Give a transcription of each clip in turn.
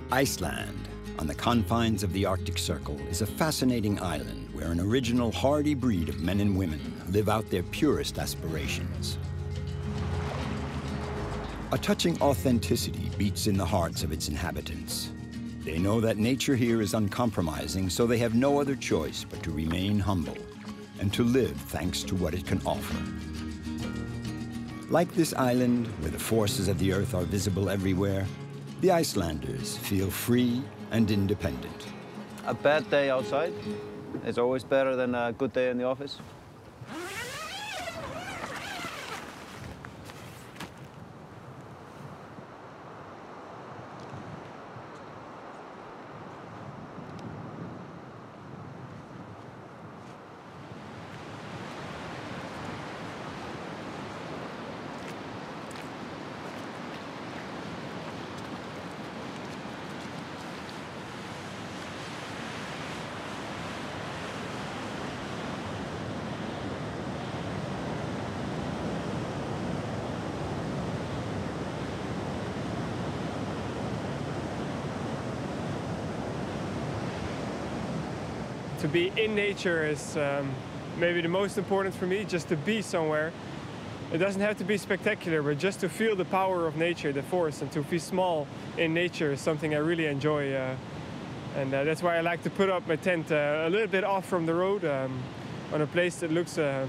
Iceland, on the confines of the Arctic Circle, is a fascinating island where an original hardy breed of men and women live out their purest aspirations. A touching authenticity beats in the hearts of its inhabitants. They know that nature here is uncompromising, so they have no other choice but to remain humble and to live thanks to what it can offer. Like this island, where the forces of the earth are visible everywhere, the Icelanders feel free and independent. A bad day outside is always better than a good day in the office. To be in nature is maybe the most important for me, just to be somewhere. It doesn't have to be spectacular, but just to feel the power of nature, the forest, and to be small in nature is something I really enjoy. And that's why I like to put up my tent a little bit off from the road, on a place that looks a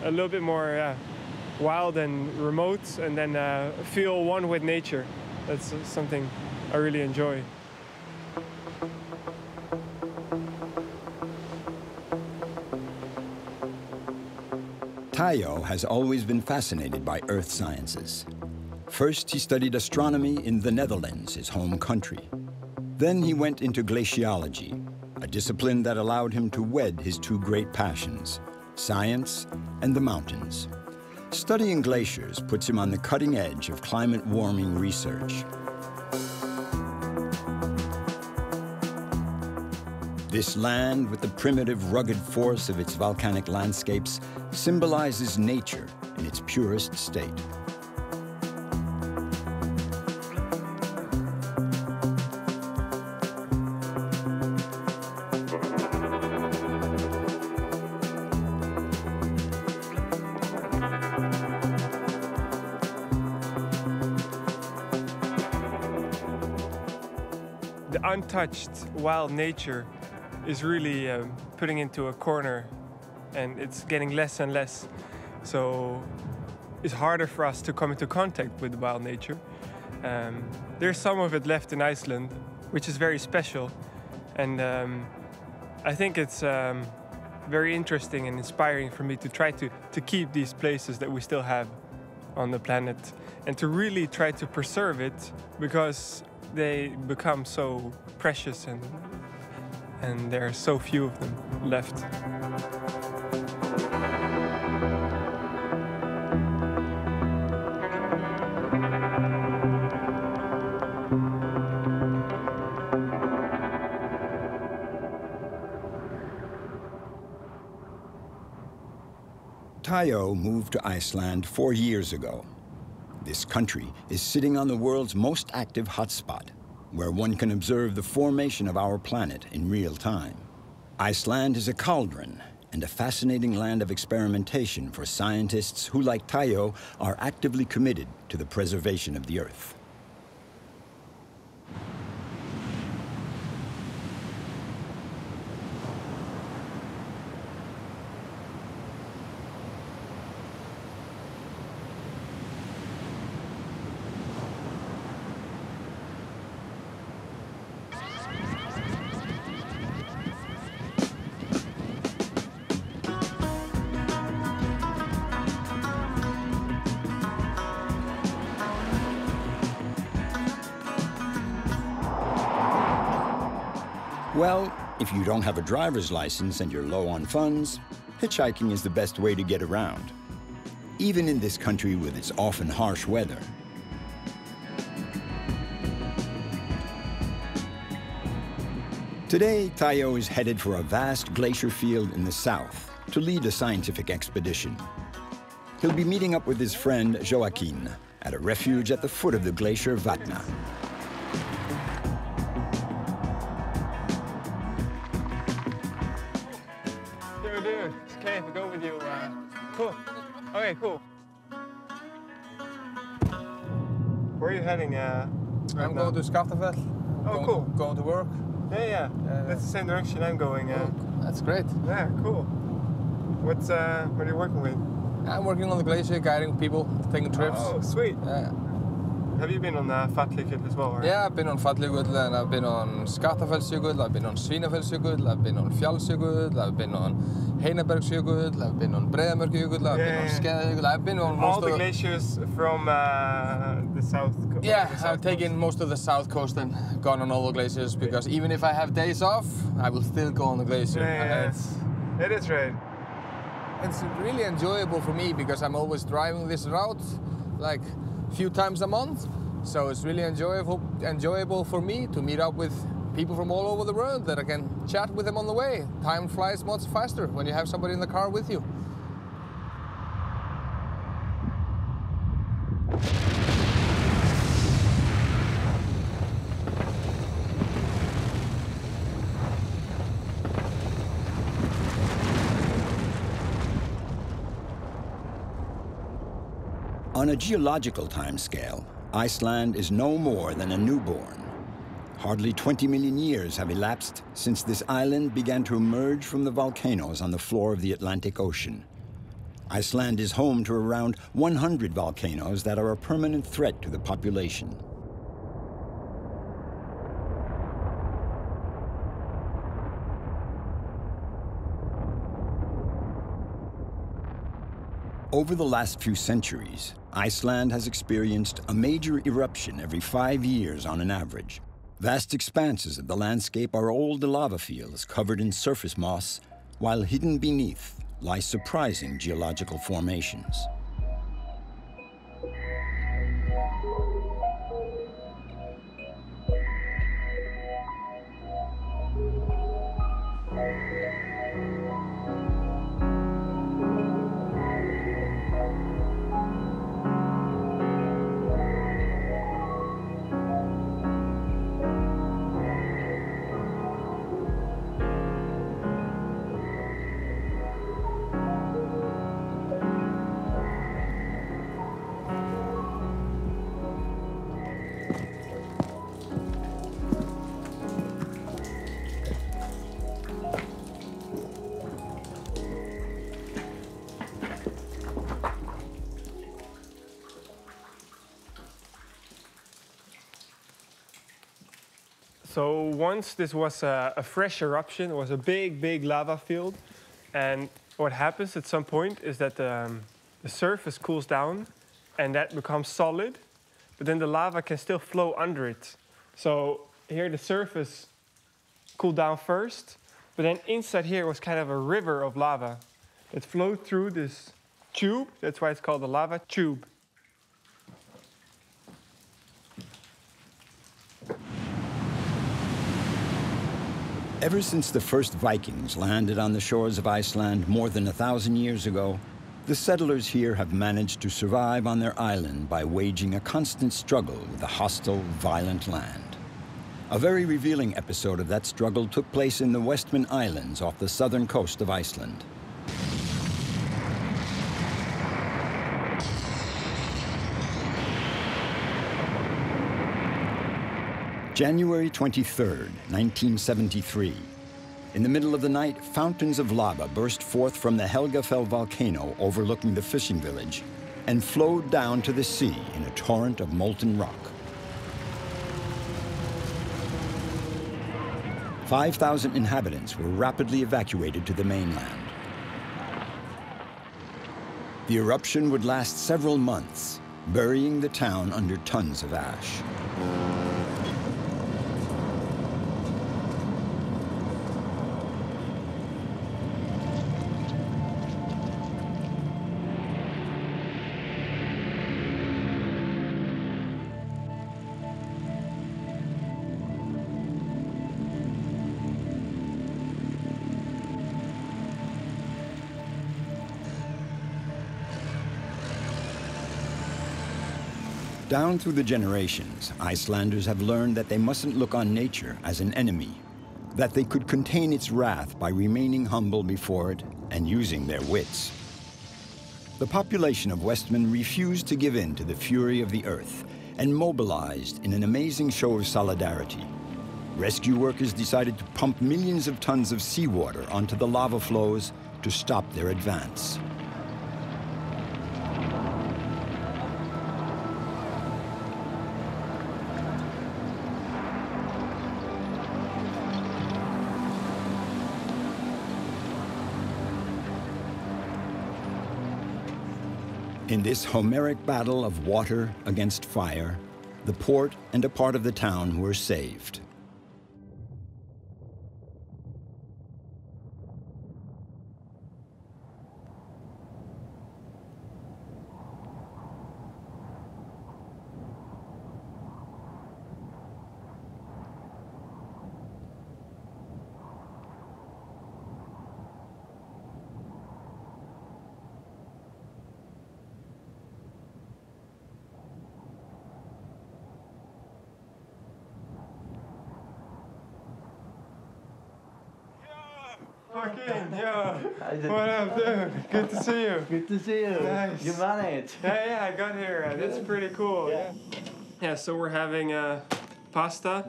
little bit more wild and remote, and then feel one with nature. That's something I really enjoy. Tayo has always been fascinated by earth sciences. First, he studied astronomy in the Netherlands, his home country. Then he went into glaciology, a discipline that allowed him to wed his two great passions, science and the mountains. Studying glaciers puts him on the cutting edge of climate warming research. This land, with the primitive, rugged force of its volcanic landscapes, symbolizes nature in its purest state. The untouched wild nature is really putting into a corner, and it's getting less and less. So it's harder for us to come into contact with the wild nature. There's some of it left in Iceland, which is very special. And I think it's very interesting and inspiring for me to try to keep these places that we still have on the planet and to really try to preserve it, because they become so precious and there are so few of them left. Tayo moved to Iceland 4 years ago. This country is sitting on the world's most active hotspot, where one can observe the formation of our planet in real time. Iceland is a cauldron and a fascinating land of experimentation for scientists who, like Tayo, are actively committed to the preservation of the Earth. Well, if you don't have a driver's license and you're low on funds, hitchhiking is the best way to get around, even in this country with its often harsh weather. Today, Tayo is headed for a vast glacier field in the south to lead a scientific expedition. He'll be meeting up with his friend Joaquin at a refuge at the foot of the glacier Vatna. Dude, it's okay if I go with you. Cool. Okay, cool. Where are you heading? Right I'm now? going to Skaftafell. Oh, cool. Going to work. Yeah. That's the same direction I'm going. That's great. Yeah, cool. What are you working with? I'm working on the glacier, guiding people, taking trips. Oh, sweet. Yeah. Have you been on Fatlikut as well? Or? Yeah, I've been on Fatlikut, and I've been on Skaftafellsjökull, I've been on Svínafellsjökull, I've been on Fjallsjökull, I've been on Heinabergsjökull, I've been on Breiðamerkurjökull, I've been on Skeiðajökull. I've been on most all the glaciers from the south coast. Yeah, I've taken most of the south coast and gone on all the glaciers because even if I have days off, I will still go on the glacier. Yeah, it is right. It's really enjoyable for me because I'm always driving this route like a few times a month. So it's really enjoyable for me to meet up with people from all over the world that I can chat with them on the way. Time flies much faster when you have somebody in the car with you. On a geological timescale, Iceland is no more than a newborn. Hardly 20 million years have elapsed since this island began to emerge from the volcanoes on the floor of the Atlantic Ocean. Iceland is home to around 100 volcanoes that are a permanent threat to the population. Over the last few centuries, Iceland has experienced a major eruption every 5 years on an average. Vast expanses of the landscape are old lava fields covered in surface moss, while hidden beneath lie surprising geological formations. So once this was a fresh eruption, it was a big lava field. And what happens at some point is that the surface cools down and that becomes solid, but then the lava can still flow under it. So here the surface cooled down first, but then inside here was kind of a river of lava that flowed through this tube. That's why it's called the lava tube. Ever since the first Vikings landed on the shores of Iceland more than 1,000 years ago, the settlers here have managed to survive on their island by waging a constant struggle with a hostile, violent land. A very revealing episode of that struggle took place in the Westman Islands off the southern coast of Iceland. January 23rd, 1973. In the middle of the night, fountains of lava burst forth from the Helgafell volcano overlooking the fishing village and flowed down to the sea in a torrent of molten rock. 5,000 inhabitants were rapidly evacuated to the mainland. The eruption would last several months, burying the town under tons of ash. Down through the generations, Icelanders have learned that they mustn't look on nature as an enemy, that they could contain its wrath by remaining humble before it and using their wits. The population of Westman refused to give in to the fury of the earth and mobilized in an amazing show of solidarity. Rescue workers decided to pump millions of tons of seawater onto the lava flows to stop their advance. In this Homeric battle of water against fire, the port and a part of the town were saved. Fucking, yo. What up, dude? Good to see you. Good to see you. Nice. You managed. Yeah, I got here. That's pretty cool. Yeah, so we're having pasta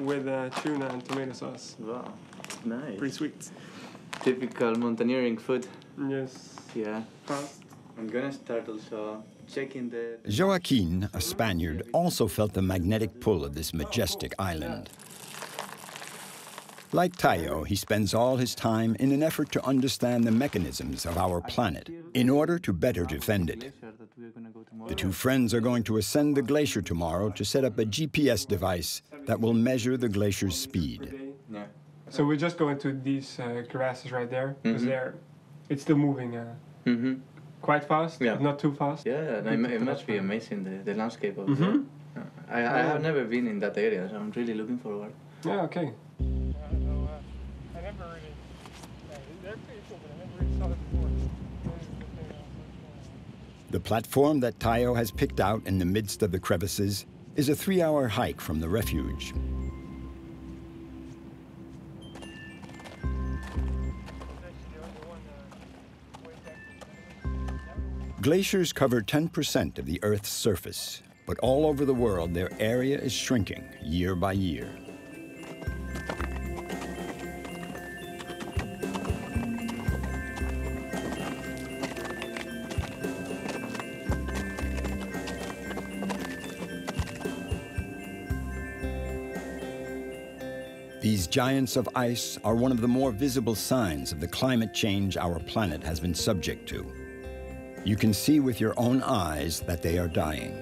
with tuna and tomato sauce. Wow, nice. Pretty sweet. Typical mountaineering food. Yes. Yeah. Fast. I'm gonna start also checking the... Joaquin, a Spaniard, also felt the magnetic pull of this majestic island. Like Tayo, he spends all his time in an effort to understand the mechanisms of our planet in order to better defend it. The two friends are going to ascend the glacier tomorrow to set up a GPS device that will measure the glacier's speed. Yeah. So we're just going to these crevasses right there, because it's still moving quite fast, but not too fast. Yeah, it must be amazing, the landscape of there. I have never been in that area, so I'm really looking forward. Yeah, okay. I never really, they're pretty cool, but I never really saw it before. The platform that Tayo has picked out in the midst of the crevices is a 3-hour hike from the refuge. Glaciers cover 10% of the Earth's surface, but all over the world their area is shrinking year by year. These giants of ice are one of the more visible signs of the climate change our planet has been subject to. You can see with your own eyes that they are dying.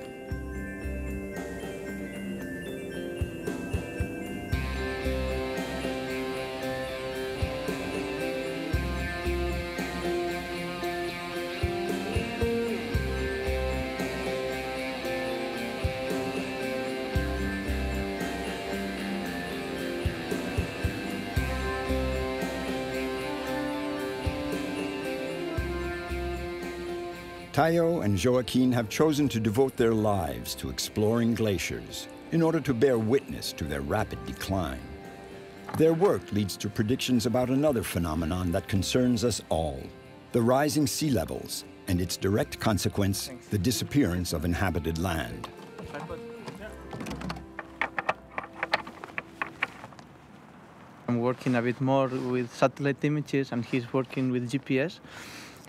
Tayo and Joaquin have chosen to devote their lives to exploring glaciers in order to bear witness to their rapid decline. Their work leads to predictions about another phenomenon that concerns us all, the rising sea levels and its direct consequence, the disappearance of inhabited land. I'm working a bit more with satellite images, and he's working with GPS.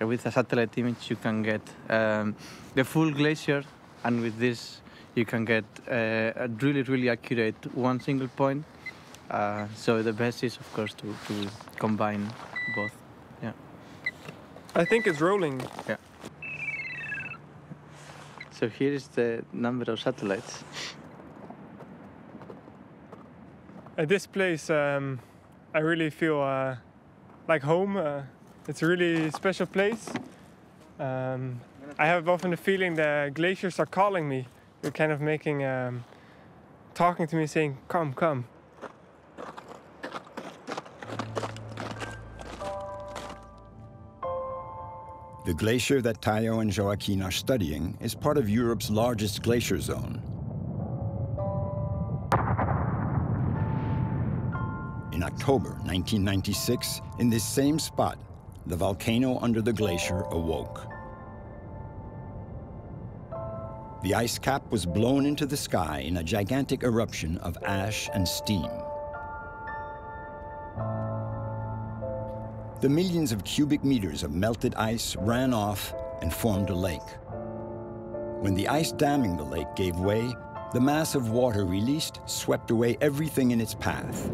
With a satellite image, you can get the full glacier, and with this, you can get a really, really accurate one single point. So the best is, of course, to combine both. Yeah. I think it's rolling. Yeah. So here is the number of satellites. At this place, I really feel like home. It's a really special place. I have often the feeling the glaciers are calling me. They're kind of making, talking to me, saying, "Come, come." The glacier that Tayo and Joaquin are studying is part of Europe's largest glacier zone. In October 1996, in this same spot, the volcano under the glacier awoke. The ice cap was blown into the sky in a gigantic eruption of ash and steam. The millions of cubic meters of melted ice ran off and formed a lake. When the ice damming the lake gave way, the mass of water released swept away everything in its path.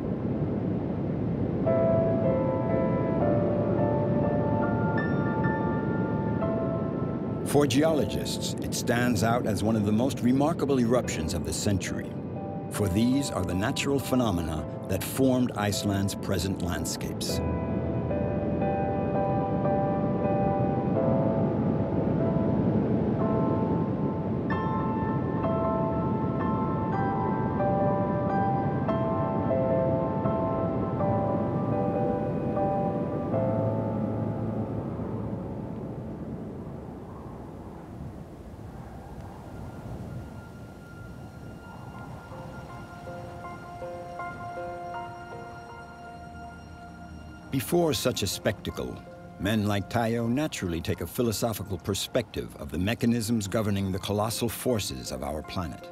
For geologists, it stands out as one of the most remarkable eruptions of the century, for these are the natural phenomena that formed Iceland's present landscapes. Before such a spectacle, men like Tayo naturally take a philosophical perspective of the mechanisms governing the colossal forces of our planet.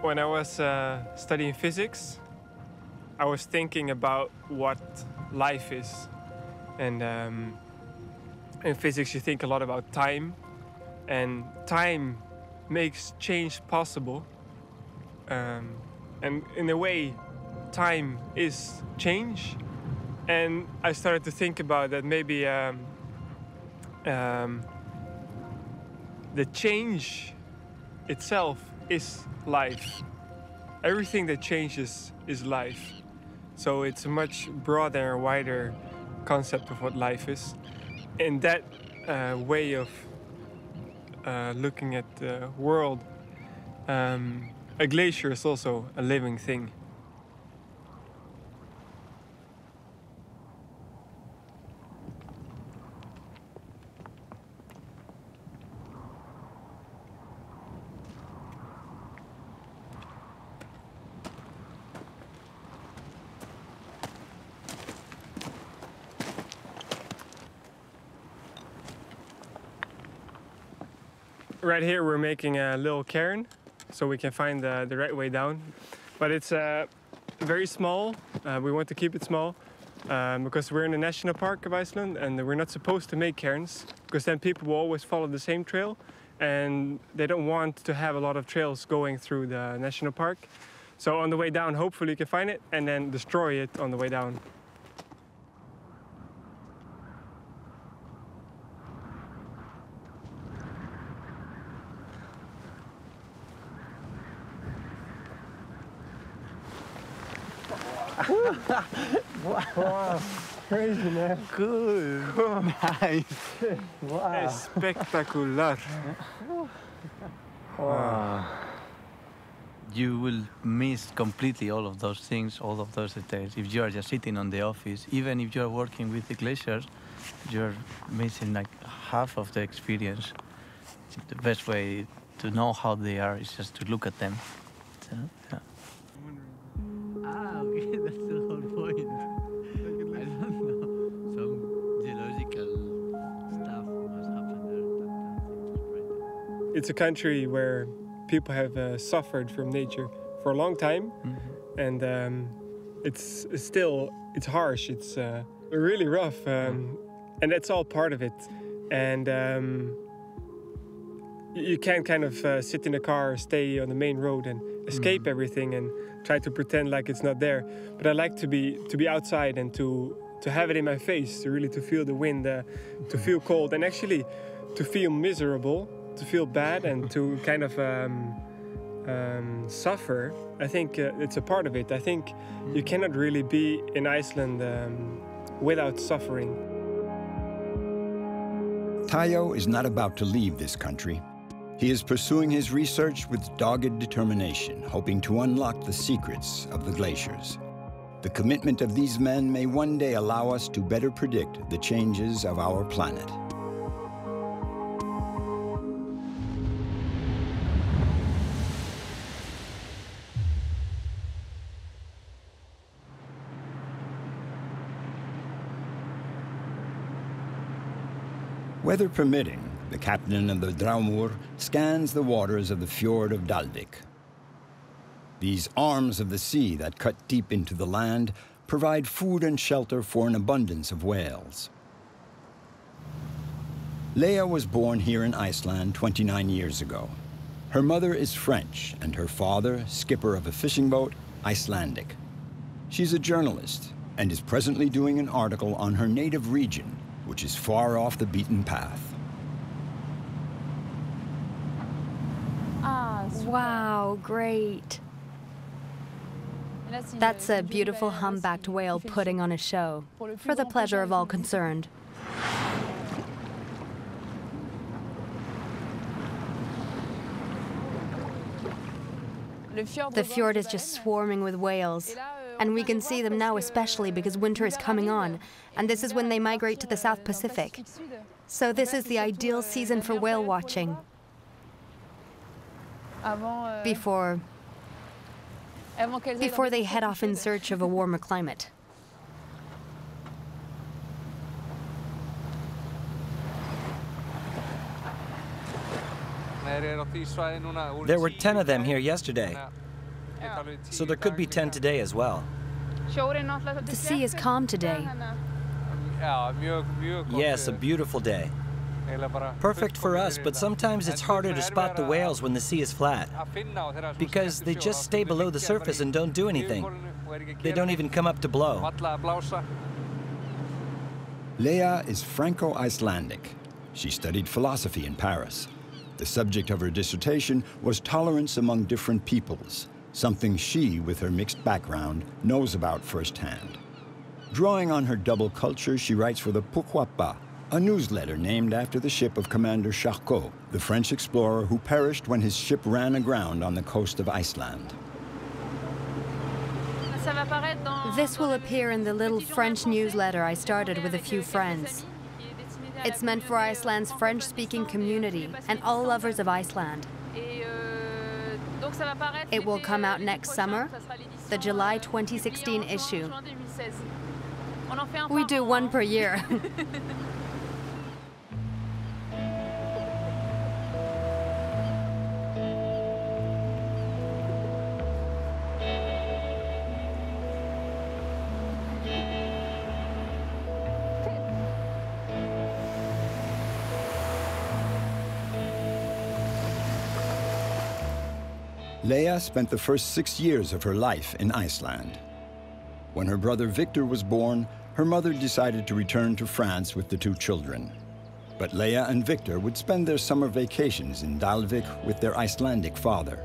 When I was studying physics, I was thinking about what life is. And in physics, you think a lot about time, and time makes change possible. And in a way, time is change. And I started to think about that maybe the change itself is life. Everything that changes is life. So it's a much broader and wider concept of what life is. In that way of looking at the world, a glacier is also a living thing. Right here we're making a little cairn so we can find the right way down. But it's very small. We want to keep it small because we're in a national park of Iceland and we're not supposed to make cairns because then people will always follow the same trail and they don't want to have a lot of trails going through the national park. So on the way down, hopefully you can find it and then destroy it on the way down. Wow, crazy, man. Cool. Nice. Wow. Spectacular. Wow. You will miss completely all of those things, all of those details. If you are just sitting on the office, even if you are working with the glaciers, you're missing like half of the experience. The best way to know how they are is just to look at them. So, yeah. Ah, okay, that's the whole point. I don't know. Some geological stuff must happen there. It's a country where people have suffered from nature for a long time, and it's harsh. It's really rough, and that's all part of it. And you can't kind of sit in a car or stay on the main road and escape everything and try to pretend like it's not there. But I like to be outside and to have it in my face, to really to feel the wind, to feel cold, and actually to feel miserable, to feel bad, and to kind of suffer. I think it's a part of it. I think you cannot really be in Iceland without suffering. Tayo is not about to leave this country. He is pursuing his research with dogged determination, hoping to unlock the secrets of the glaciers. The commitment of these men may one day allow us to better predict the changes of our planet. Weather permitting, the captain of the Draumur scans the waters of the fjord of Dalvik. These arms of the sea that cut deep into the land provide food and shelter for an abundance of whales. Leah was born here in Iceland 29 years ago. Her mother is French and her father, skipper of a fishing boat, Icelandic. She's a journalist and is presently doing an article on her native region, which is far off the beaten path. Wow, great. That's a beautiful humpbacked whale putting on a show, for the pleasure of all concerned. The fjord is just swarming with whales, and we can see them now especially because winter is coming on, and this is when they migrate to the South Pacific. So this is the ideal season for whale watching. Before they head off in search of a warmer climate. There were 10 of them here yesterday, so there could be 10 today as well. The sea is calm today. Yes, a beautiful day. Perfect for us, but sometimes it's harder to spot the whales when the sea is flat, because they just stay below the surface and don't do anything. They don't even come up to blow. Leah is Franco-Icelandic. She studied philosophy in Paris. The subject of her dissertation was tolerance among different peoples, something she, with her mixed background, knows about firsthand. Drawing on her double culture, she writes for the Pourquoi Pas, a newsletter named after the ship of Commander Charcot, the French explorer who perished when his ship ran aground on the coast of Iceland. This will appear in the little French newsletter I started with a few friends. It's meant for Iceland's French-speaking community and all lovers of Iceland. It will come out next summer, the July 2016 issue. We do one per year. Leah spent the first 6 years of her life in Iceland. When her brother Victor was born, her mother decided to return to France with the 2 children. But Leah and Victor would spend their summer vacations in Dalvik with their Icelandic father.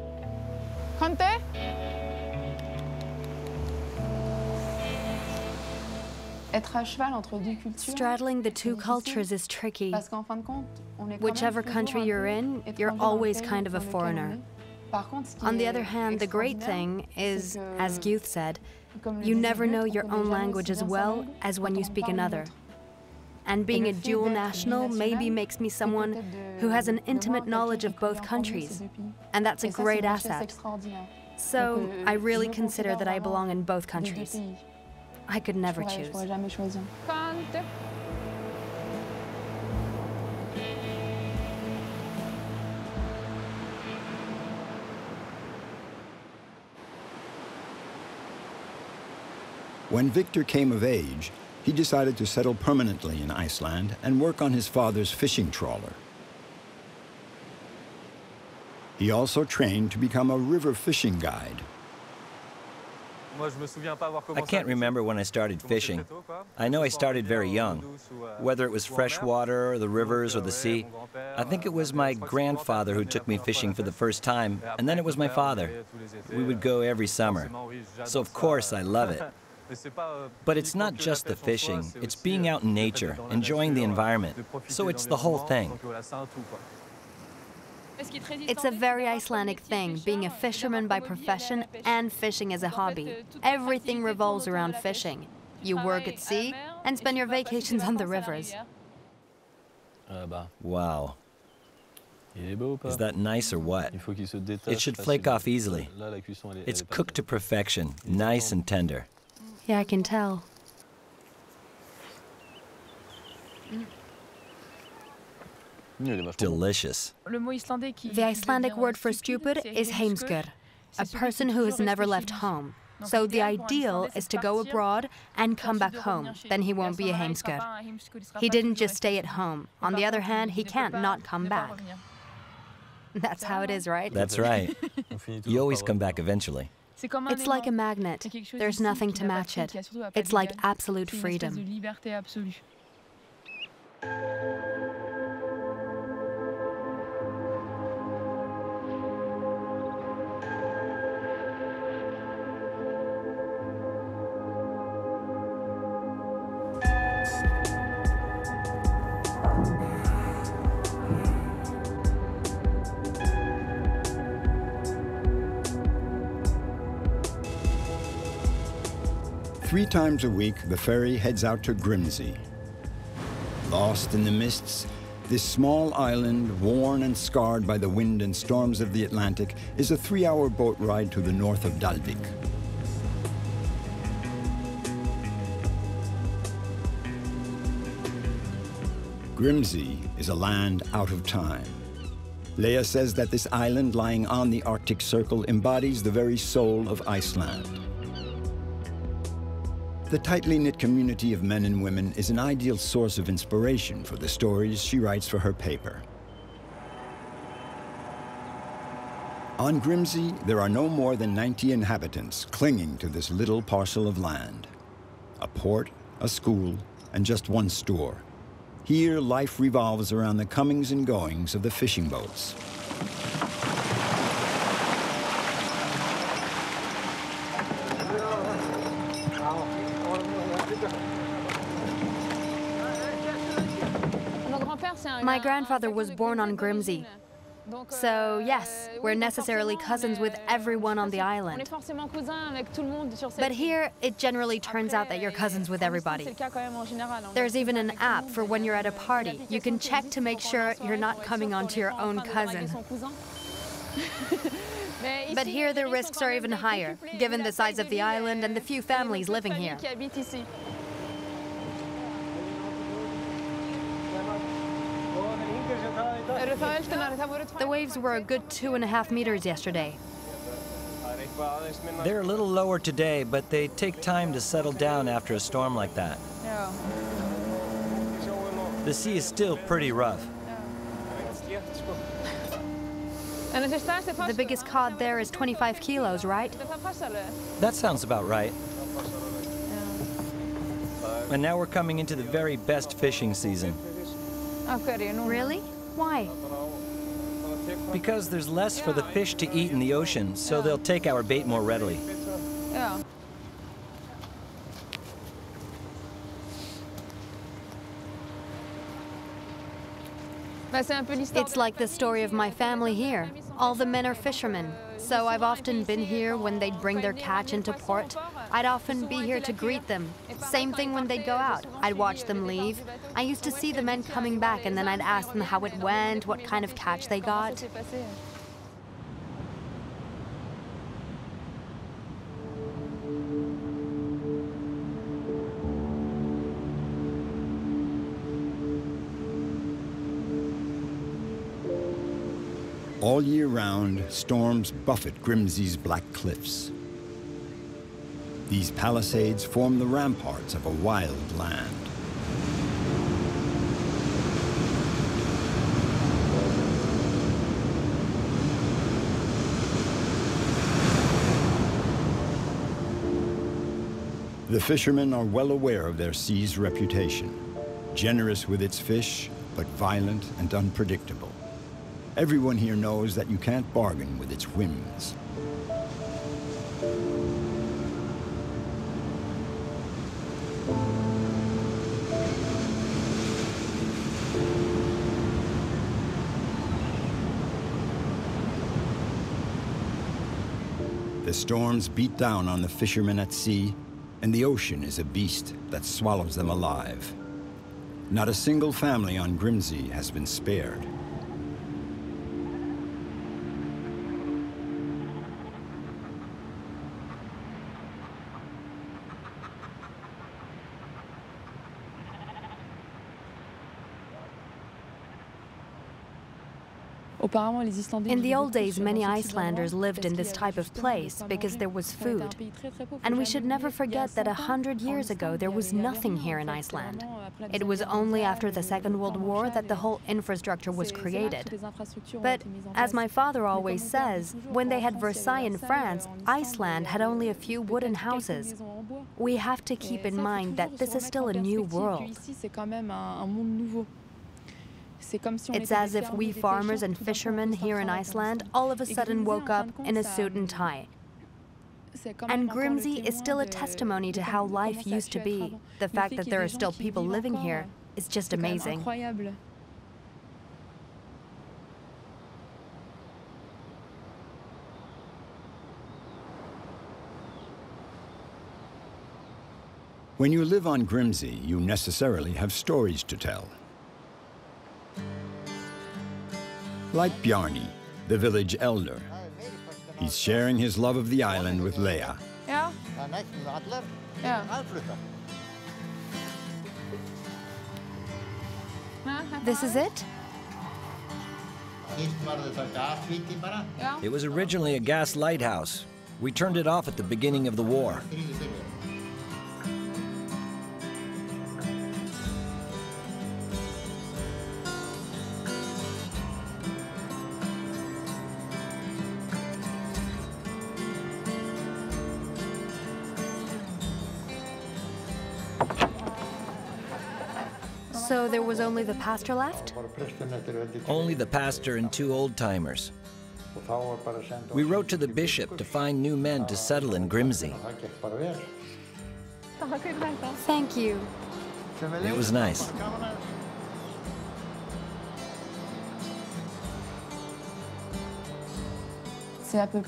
Straddling the 2 cultures is tricky. Whichever country you're in, you're always kind of a foreigner. On the other hand, the great thing is, as Guth said, you never know your own language as well as when you speak another. And being a dual national maybe makes me someone who has an intimate knowledge of both countries, and that's a great asset. So I really consider that I belong in both countries. I could never choose. When Victor came of age, he decided to settle permanently in Iceland and work on his father's fishing trawler. He also trained to become a river fishing guide. I can't remember when I started fishing. I know I started very young. Whether it was fresh water, or the rivers, or the sea, I think it was my grandfather who took me fishing for the first time, and then it was my father. We would go every summer. So of course I love it. But it's not just the fishing, it's being out in nature, enjoying the environment. So it's the whole thing. It's a very Icelandic thing, being a fisherman by profession and fishing as a hobby. Everything revolves around fishing. You work at sea and spend your vacations on the rivers. Wow. Is that nice or what? It should flake off easily. It's cooked to perfection, nice and tender. Yeah, I can tell. Delicious. The Icelandic word for stupid is heimskur, a person who has never left home. So the ideal is to go abroad and come back home. Then he won't be a heimskur. He didn't just stay at home. On the other hand, he can't not come back. That's how it is, right? That's right. You always come back eventually. It's like a magnet. There's nothing to match it. It's like absolute freedom. Three times a week, the ferry heads out to Grimsey. Lost in the mists, this small island, worn and scarred by the wind and storms of the Atlantic, is a 3-hour boat ride to the north of Dalvik. Grimsey is a land out of time. Leia says that this island lying on the Arctic Circle embodies the very soul of Iceland. The tightly knit community of men and women is an ideal source of inspiration for the stories she writes for her paper. On Grimsey, there are no more than 90 inhabitants clinging to this little parcel of land. A port, a school, and just one store. Here, life revolves around the comings and goings of the fishing boats. My grandfather was born on Grimsey. So, yes, we're necessarily cousins with everyone on the island. But here, it generally turns out that you're cousins with everybody. There's even an app for when you're at a party. You can check to make sure you're not coming onto your own cousin. But here, the risks are even higher, given the size of the island and the few families living here. The waves were a good 2.5 meters yesterday. They're a little lower today, but they take time to settle down after a storm like that. The sea is still pretty rough. The biggest cod there is 25 kilos, right? That sounds about right. And now we're coming into the very best fishing season. Really? Why? Because there's less for the fish to eat in the ocean, so they'll take our bait more readily. It's like the story of my family here. All the men are fishermen, so I've often been here when they'd bring their catch into port. I'd often be here to greet them. Same thing when they'd go out. I'd watch them leave. I used to see the men coming back, and then I'd ask them how it went, what kind of catch they got. All year round, storms buffet Grimsey's black cliffs. These palisades form the ramparts of a wild land. The fishermen are well aware of their sea's reputation, generous with its fish, but violent and unpredictable. Everyone here knows that you can't bargain with its whims. storms beat down on the fishermen at sea, and the ocean is a beast that swallows them alive. Not a single family on Grimsey has been spared. In the old days, many Icelanders lived in this type of place because there was food. And we should never forget that 100 years ago, there was nothing here in Iceland. It was only after the Second World War that the whole infrastructure was created. But as my father always says, when they had Versailles in France, Iceland had only a few wooden houses. We have to keep in mind that this is still a new world. It's as if we farmers and fishermen here in Iceland all of a sudden woke up in a suit and tie. And Grimsey is still a testimony to how life used to be. The fact that there are still people living here is just amazing. When you live on Grimsey, you necessarily have stories to tell. Like Bjarni, the village elder. He's sharing his love of the island with Leah. Yeah. This is it? It was originally a gas lighthouse. We turned it off at the beginning of the war. So there was only the pastor left? Only the pastor and 2 old-timers. We wrote to the bishop to find new men to settle in Grimsey. Thank you. It was nice.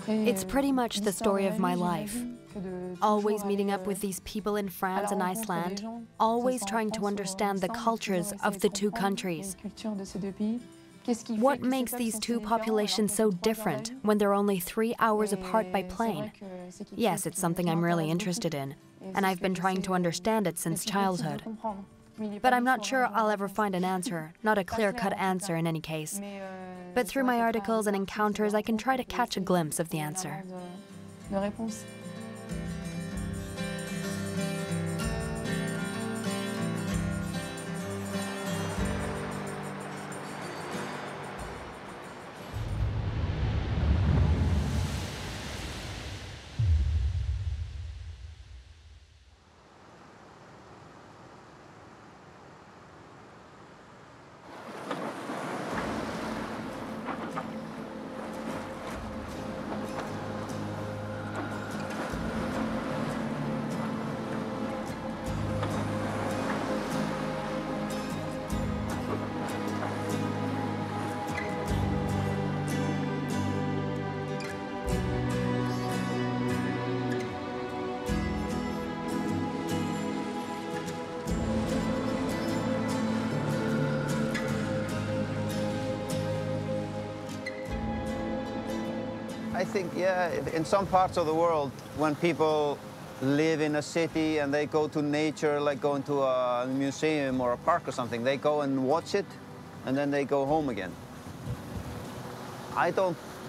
It's pretty much the story of my life. Always meeting up with these people in France and Iceland, always trying to understand the cultures of the 2 countries. What makes these 2 populations so different when they're only 3 hours apart by plane? Yes, it's something I'm really interested in, and I've been trying to understand it since childhood. But I'm not sure I'll ever find an answer, not a clear-cut answer in any case. But through my articles and encounters, I can try to catch a glimpse of the answer. I think, yeah, in some parts of the world, when people live in a city and they go to nature, like going to a museum or a park or something, they go and watch it, and then they go home again.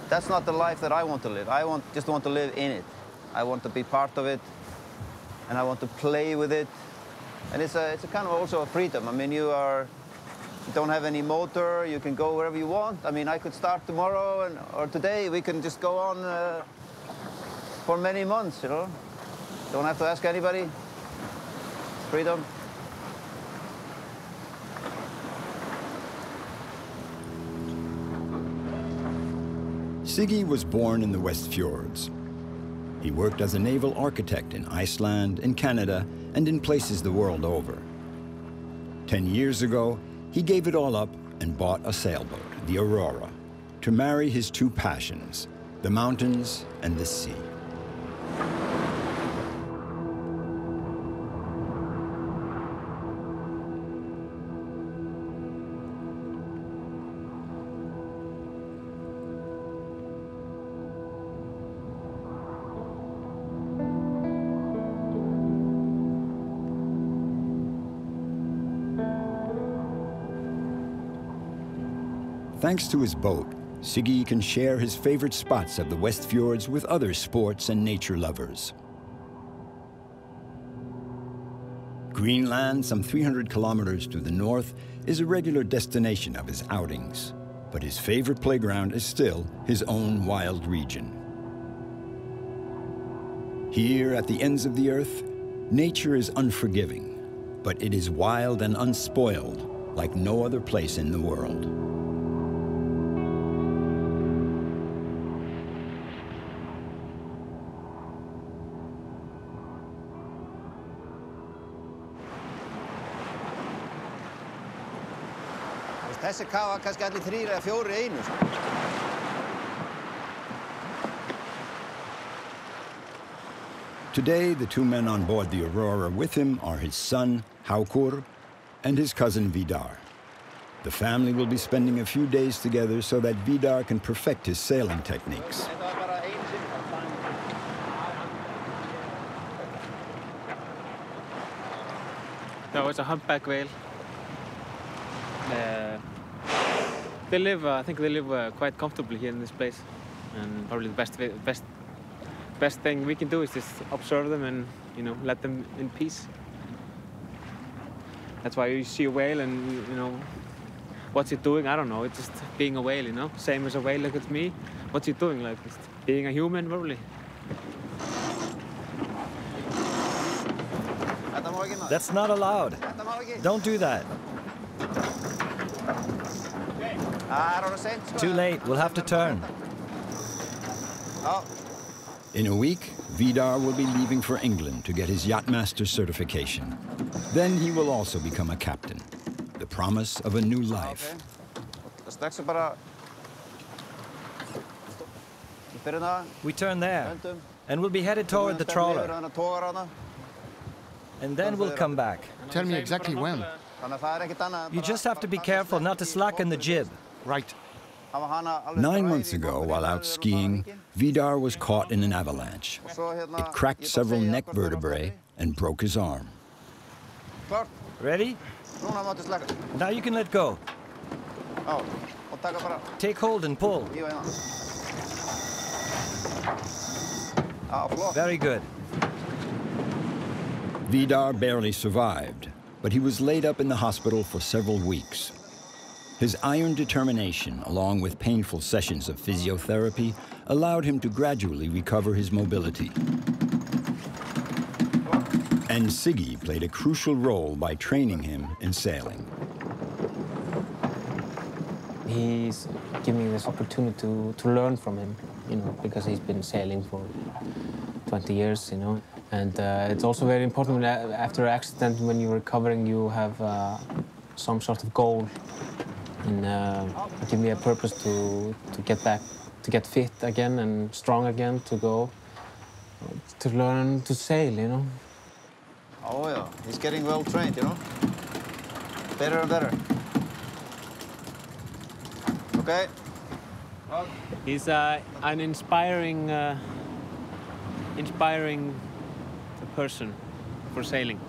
That's not the life that I want to live. I just want to live in it. I want to be part of it, and I want to play with it. And it's a kind of also a freedom. I mean, you don't have any motor, you can go wherever you want. I mean, I could start tomorrow or today, we can just go on for many months, you know? Don't have to ask anybody. Freedom. Siggy was born in the West Fjords. He worked as a naval architect in Iceland, in Canada, and in places the world over. 10 years ago, he gave it all up and bought a sailboat, the Aurora, to marry his 2 passions, the mountains and the sea. Thanks to his boat, Siggy can share his favorite spots of the West Fjords with other sports and nature lovers. Greenland, some 300 kilometers to the north, is a regular destination of his outings. But his favorite playground is still his own wild region. Here at the ends of the earth, nature is unforgiving, but it is wild and unspoiled like no other place in the world. Þessi kafa kannski allir 3 eða 4 í einu. Today, the 2 men on board the Aurora with him are his son, Haukur, and his cousin Vidar. The family will be spending a few days together so that Vidar can perfect his sailing techniques. No, it's a humpback whale. They live, I think they live quite comfortably here in this place, and probably the best thing we can do is just observe them and, you know, let them in peace. That's why you see a whale and, you know, what's it doing? I don't know. It's just being a whale, you know. Same as a whale. Look at me. What's it doing? Like just being a human, probably. That's not allowed. Don't do that. Too late. We'll have to turn. In a week, Vidar will be leaving for England to get his yachtmaster certification. Then he will also become a captain. The promise of a new life. We turn there, and we'll be headed toward the trawler. And then we'll come back. Tell me exactly when. You just have to be careful not to slacken the jib. Right. 9 months ago, while out skiing, Vidar was caught in an avalanche. It cracked several neck vertebrae and broke his arm. Ready? Now you can let go. Take hold and pull. Very good. Vidar barely survived, but he was laid up in the hospital for several weeks. His iron determination, along with painful sessions of physiotherapy, allowed him to gradually recover his mobility. And Siggy played a crucial role by training him in sailing. He's giving me this opportunity to learn from him, you know, because he's been sailing for 20 years, you know. And it's also very important after an accident, when you're recovering, you have some sort of goal. And give me a purpose to get back, to get fit again and strong again, to go, to learn to sail, you know. Oh yeah, he's getting well trained, you know. Better and better. Okay. He's an inspiring person for sailing.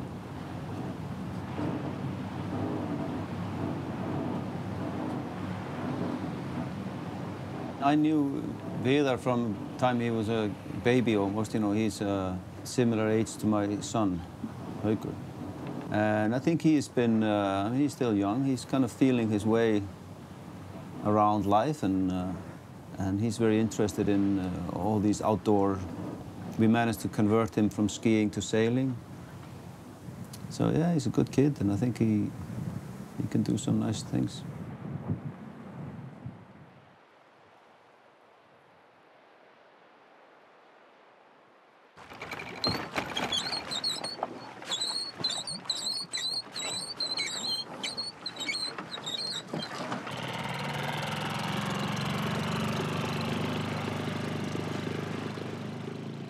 I knew Vidar from the time he was a baby almost, you know. He's a similar age to my son, Haukur. And I think he's been, I mean, he's still young. He's kind of feeling his way around life, and he's very interested in all these outdoor. We managed to convert him from skiing to sailing. So yeah, he's a good kid, and I think he can do some nice things.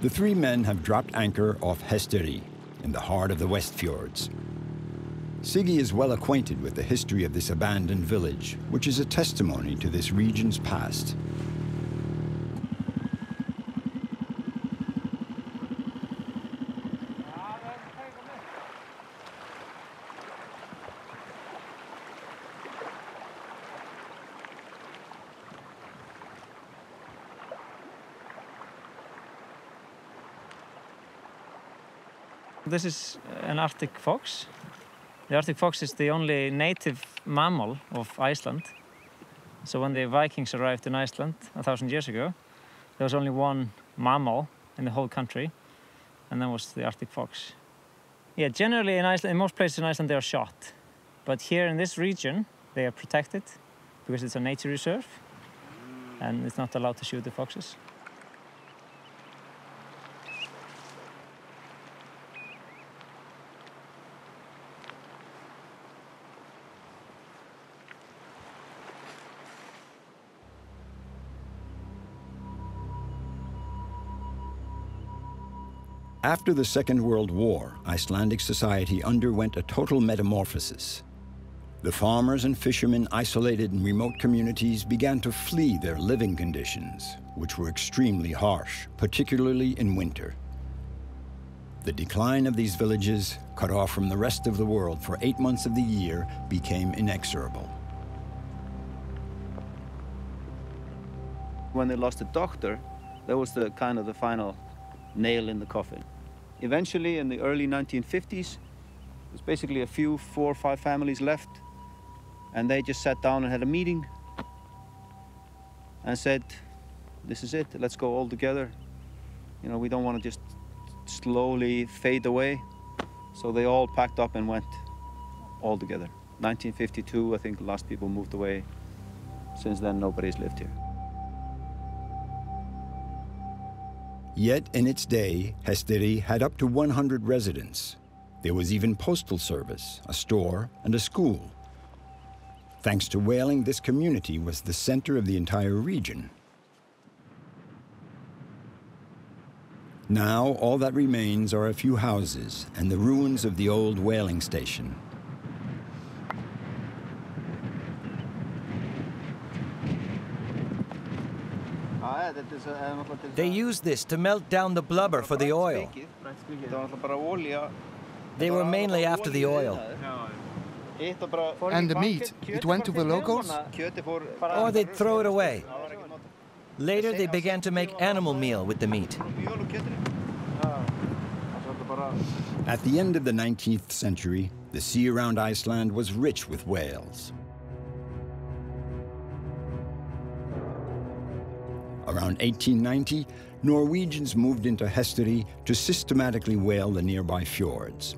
The 3 men have dropped anchor off Hesteri, in the heart of the West Fjords. Siggy is well acquainted with the history of this abandoned village, which is a testimony to this region's past. This is an Arctic fox. The Arctic fox is the only native mammal of Iceland. So when the Vikings arrived in Iceland 1,000 years ago, there was only one mammal in the whole country, and that was the Arctic fox. Yeah, generally in Iceland, in most places in Iceland, they are shot. But here in this region, they are protected because it's a nature reserve, and it's not allowed to shoot the foxes. After the Second World War, Icelandic society underwent a total metamorphosis. The farmers and fishermen isolated in remote communities began to flee their living conditions, which were extremely harsh, particularly in winter. The decline of these villages, cut off from the rest of the world for 8 months of the year, became inexorable. When they lost a doctor, that was the kind of the final nail in the coffin. Eventually, in the early 1950s, there's basically a few, 4 or 5 families left, and they just sat down and had a meeting and said, this is it, let's go all together. You know, we don't want to just slowly fade away. So they all packed up and went all together. 1952, I think the last people moved away. Since then, nobody's lived here. Yet in its day, Hesteyri had up to 100 residents. There was even postal service, a store, and a school. Thanks to whaling, this community was the center of the entire region. Now, all that remains are a few houses and the ruins of the old whaling station. They use this to melt down the blubber for the oil. They were mainly after the oil. And the meat, it went to the locals? Or they'd throw it away. Later, they began to make animal meal with the meat. At the end of the 19th century, the sea around Iceland was rich with whales. Around 1890, Norwegians moved into Hesteyri to systematically whale the nearby fjords.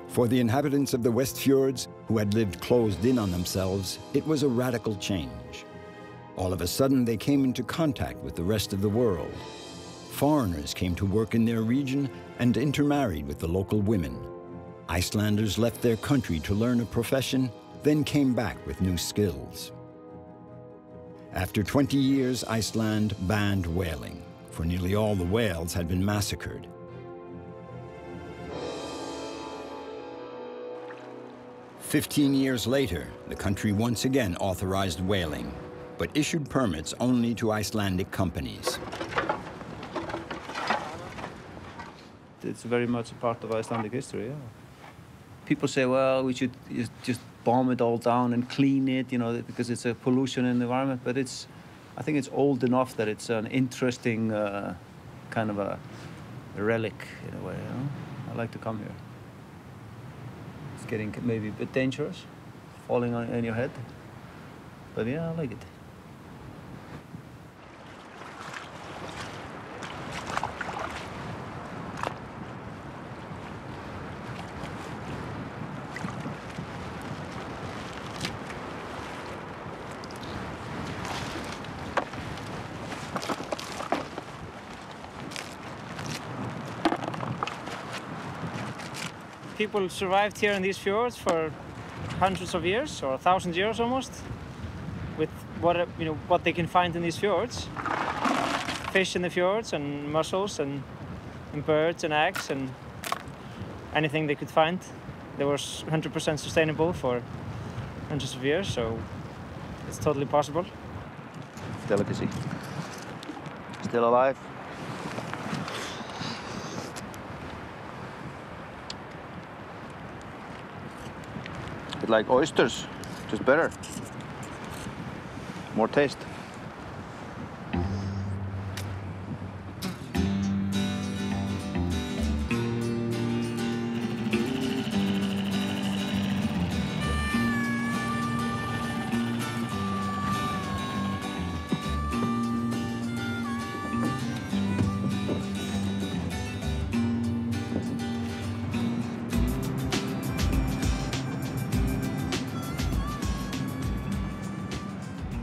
For the inhabitants of the West Fjords, who had lived closed in on themselves, it was a radical change. All of a sudden, they came into contact with the rest of the world. Foreigners came to work in their region and intermarried with the local women. Icelanders left their country to learn a profession, then came back with new skills. After 20 years, Iceland banned whaling, for nearly all the whales had been massacred. "15 years later, the country once again authorized whaling, but issued permits only to Icelandic companies. It's very much a part of Icelandic history, yeah. People say, well, we should just bomb it all down and clean it, you know, because it's a pollution in the environment, but I think it's old enough that it's an interesting kind of a relic in a way, you know. I like to come here. It's getting maybe a bit dangerous, falling on your head, but yeah, I like it. People survived here in these fjords for hundreds of years, or 1,000 years almost, with what they can find in these fjords. Fish in the fjords, and mussels, and birds, and eggs, and anything they could find. They were 100% sustainable for hundreds of years, so it's totally possible. Delicacy. Still alive. It's like oysters, just better. More taste.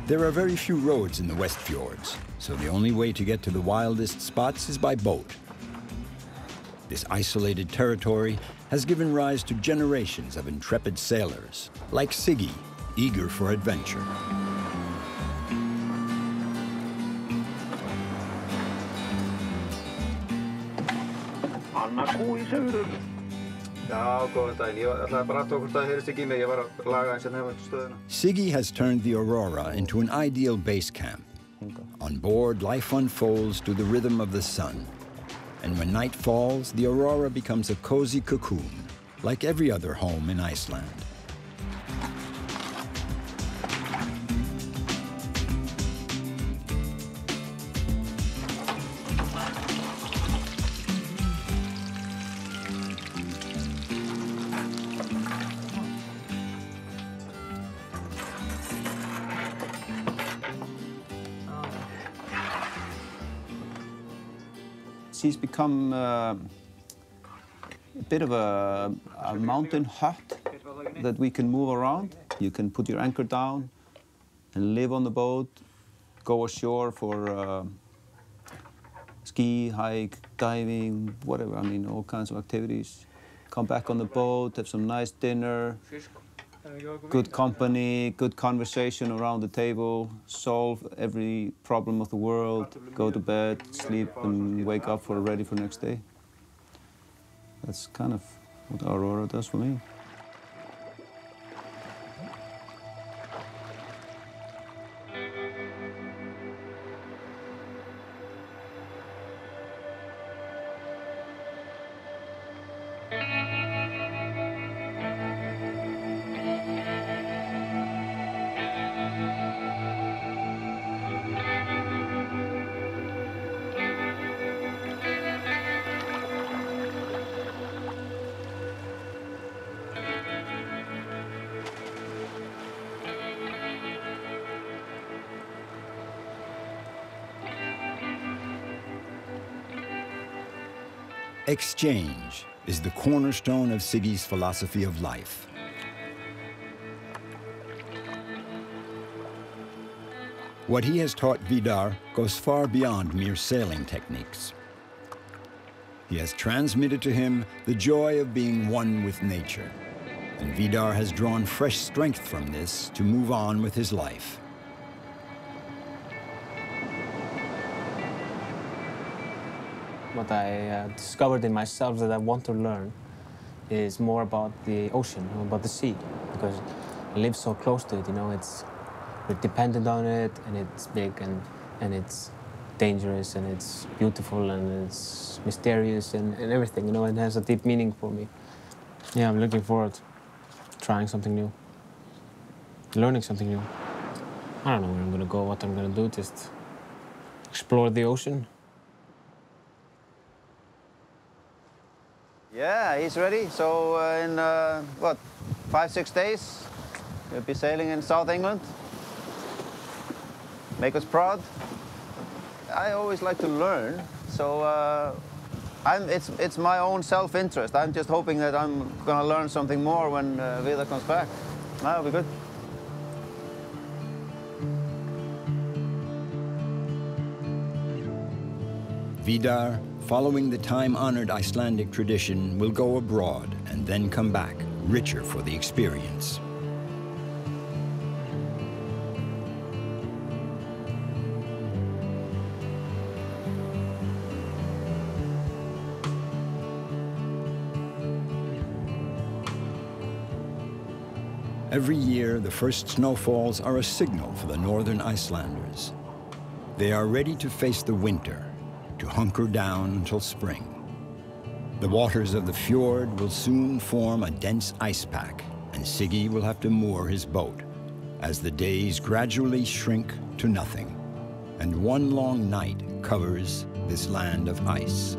There are very few roads in the West Fjords, so the only way to get to the wildest spots is by boat. This isolated territory has given rise to generations of intrepid sailors, like Siggy, eager for adventure. Siggy has turned the Aurora into an ideal base camp. On board, life unfolds to the rhythm of the sun. And when night falls, the Aurora becomes a cozy cocoon, like every other home in Iceland. She's become a bit of a mountain hut that we can move around. You can put your anchor down and live on the boat, go ashore for ski, hike, diving, whatever. I mean, all kinds of activities. Come back on the boat, have some nice dinner, good company, good conversation around the table, solve every problem of the world, go to bed, sleep, and wake up ready for the next day. That's kind of what Aurora does for me. Exchange is the cornerstone of Siggy's philosophy of life. What he has taught Vidar goes far beyond mere sailing techniques. He has transmitted to him the joy of being one with nature, and Vidar has drawn fresh strength from this to move on with his life. What I discovered in myself that I want to learn is more about the ocean, about the sea, because I live so close to it, you know, we're dependent on it, and it's big, and it's dangerous, and it's beautiful, and it's mysterious, and everything, you know, it has a deep meaning for me. Yeah, I'm looking forward to trying something new, learning something new. I don't know where I'm gonna go, what I'm gonna do, just explore the ocean. Yeah, he's ready. So in, what, 5-6 days, we'll be sailing in South England. Make us proud. I always like to learn, so it's my own self-interest. I'm just hoping that I'm going to learn something more when Vidar comes back. That'll be good. Vidar, following the time-honored Icelandic tradition, will go abroad and then come back, richer for the experience. Every year, the first snowfalls are a signal for the northern Icelanders. They are ready to face the winter, to hunker down until spring. The waters of the fjord will soon form a dense ice pack, and Siggy will have to moor his boat as the days gradually shrink to nothing, and one long night covers this land of ice.